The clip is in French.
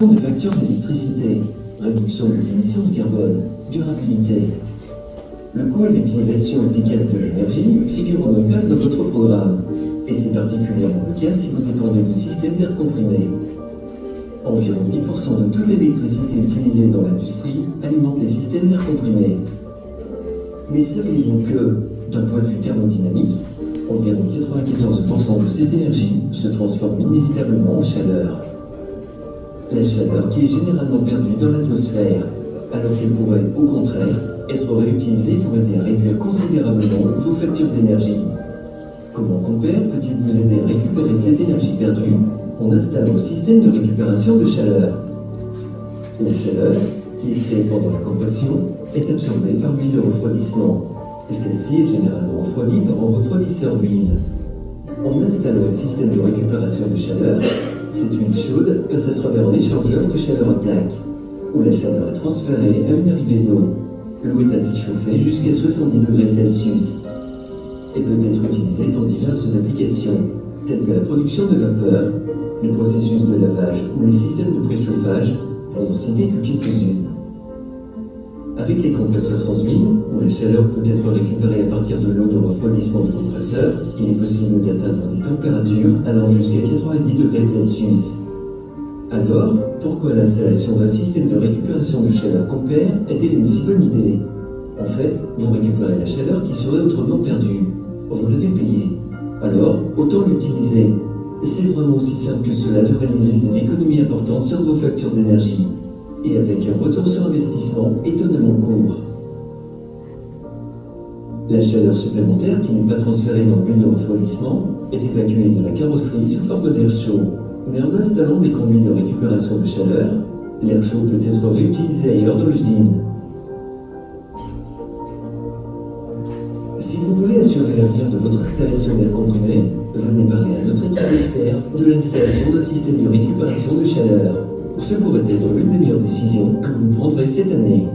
des factures d'électricité, réduction des émissions de carbone, durabilité. Le coût et l'utilisation efficace de l'énergie figurent en place dans votre programme, et c'est particulièrement le cas si vous dépendez du système d'air comprimé. Environ 10% de toute l'électricité utilisée dans l'industrie alimente les systèmes d'air comprimé. Mais saviez-vous que, d'un point de vue thermodynamique, environ 94% de cette énergie se transforme inévitablement en chaleur? La chaleur qui est généralement perdue dans l'atmosphère, alors qu'elle pourrait, au contraire, être réutilisée pour aider à réduire considérablement vos factures d'énergie. Comment Compare peut-il vous aider à récupérer cette énergie perdue en installant le système de récupération de chaleur? La chaleur, qui est créée pendant la compression, est absorbée par l'huile de refroidissement. Celle-ci est généralement refroidie par un refroidisseur d'huile. En installant le système de récupération de chaleur, cette huile chaude passe à travers un échangeur de chaleur à plaque, où la chaleur est transférée à une arrivée d'eau. L'eau est ainsi chauffée jusqu'à 70 degrés Celsius et peut être utilisée pour diverses applications, telles que la production de vapeur, les processus de lavage ou les systèmes de préchauffage, pour n'en citer que quelques-unes. Avec les compresseurs sans huile, où la chaleur peut être récupérée à partir de l'eau de refroidissement du compresseur, il est possible d'atteindre des températures allant jusqu'à 90 degrés Celsius. Alors, pourquoi l'installation d'un système de récupération de chaleur Compare est-elle une si bonne idée? En fait, vous récupérez la chaleur qui serait autrement perdue. Vous l'avez payée. Alors, autant l'utiliser. C'est vraiment aussi simple que cela de réaliser des économies importantes sur vos factures d'énergie. Et avec un retour sur investissement étonnamment court. La chaleur supplémentaire qui n'est pas transférée dans l'huile de refroidissement est évacuée de la carrosserie sous forme d'air chaud. Mais en installant des conduits de récupération de chaleur, l'air chaud peut être réutilisé ailleurs dans l'usine. Si vous voulez assurer l'avenir de votre installation d'air comprimé, venez parler à notre équipe d'experts de l'installation d'un système de récupération de chaleur. Ce pourrait être l'une des meilleures décisions que vous prendrez cette année.